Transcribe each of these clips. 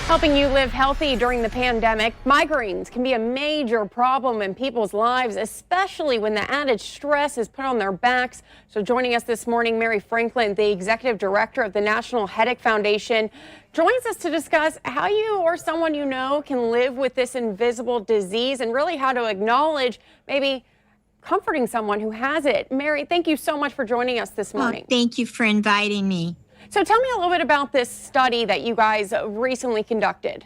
Helping you live healthy during the pandemic, migraines can be a major problem in people's lives, especially when the added stress is put on their backs. So joining us this morning, Mary Franklin, the executive director of the National Headache Foundation, joins us to discuss how you or someone you know can live with this invisible disease and really how to acknowledge maybe comforting someone who has it. Mary, thank you so much for joining us this morning. Thank you for inviting me. So tell me a little bit about this study that you guys recently conducted.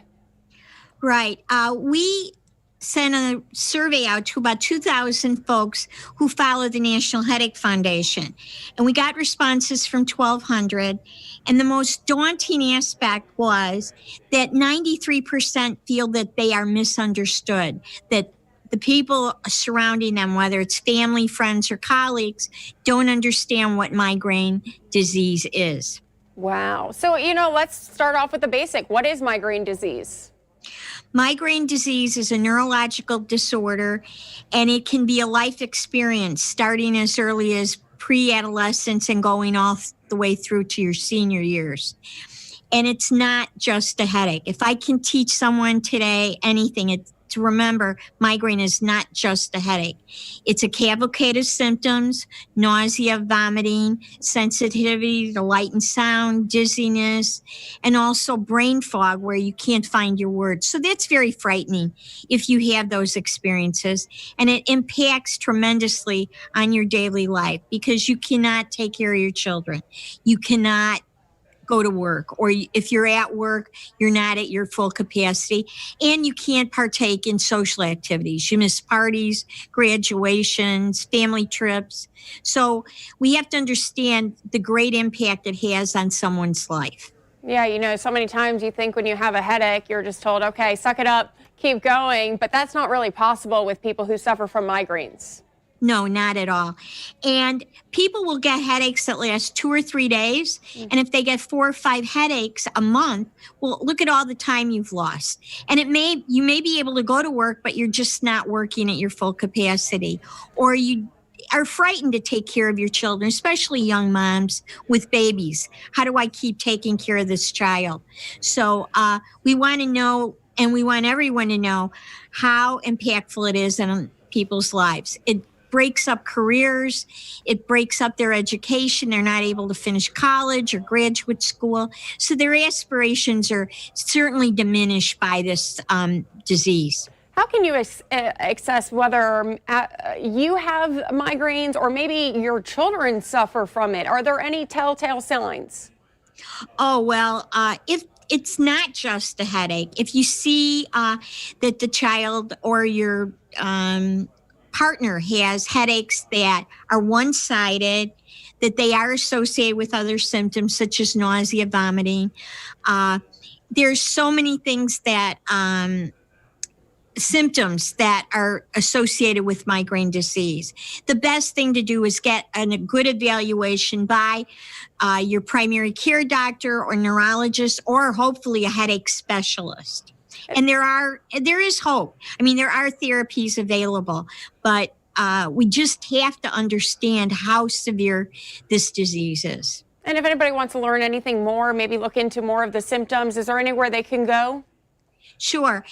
Right. We sent a survey out to about 2,000 folks who follow the National Headache Foundation. And we got responses from 1,200. And the most daunting aspect was that 93% feel that they are misunderstood, that the people surrounding them, whether it's family, friends, or colleagues, don't understand what migraine disease is. Wow. So, let's start off with the basic. What is migraine disease? Migraine disease is a neurological disorder, and it can be a life experience starting as early as pre-adolescence and going all the way through to your senior years. And it's not just a headache. If I can teach someone today anything, it's to remember migraine is not just a headache. It's a cavalcade of symptoms: nausea, vomiting, sensitivity to light and sound, dizziness, and also brain fog where you can't find your words. So that's very frightening if you have those experiences, and it impacts tremendously on your daily life because you cannot take care of your children. You cannot go to work, or if you're at work, you're not at your full capacity, and you can't partake in social activities. You miss parties, graduations, family trips. So we have to understand the great impact it has on someone's life. Yeah, so many times you think when you have a headache, you're just told, okay, suck it up, keep going, but that's not really possible with people who suffer from migraines. No, not at all. And people will get headaches that last 2 or 3 days. And if they get 4 or 5 headaches a month, well, look at all the time you've lost. And you may be able to go to work, but you're just not working at your full capacity. Or you are frightened to take care of your children, especially young moms with babies. How do I keep taking care of this child? So we want to know, and we want everyone to know how impactful it is in people's lives. It breaks up careers. It breaks up their education. They're not able to finish college or graduate school. So their aspirations are certainly diminished by this disease. How can you assess whether you have migraines or maybe your children suffer from it? Are there any telltale signs? Oh, well, if it's not just a headache, if you see that the child or your partner has headaches that are one-sided, that they are associated with other symptoms such as nausea, vomiting. There's so many things that symptoms that are associated with migraine disease. The best thing to do is get a good evaluation by your primary care doctor or neurologist, or hopefully a headache specialist. And there is hope. I mean, there are therapies available, but we just have to understand how severe this disease is. And if anybody wants to learn anything more, maybe look into more of the symptoms, is there anywhere they can go? Sure.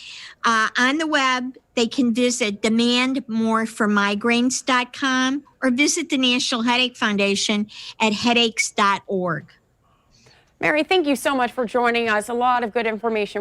On the web, they can visit demandmoreformigraines.com or visit the National Headache Foundation at headaches.org. Mary, thank you so much for joining us. A lot of good information.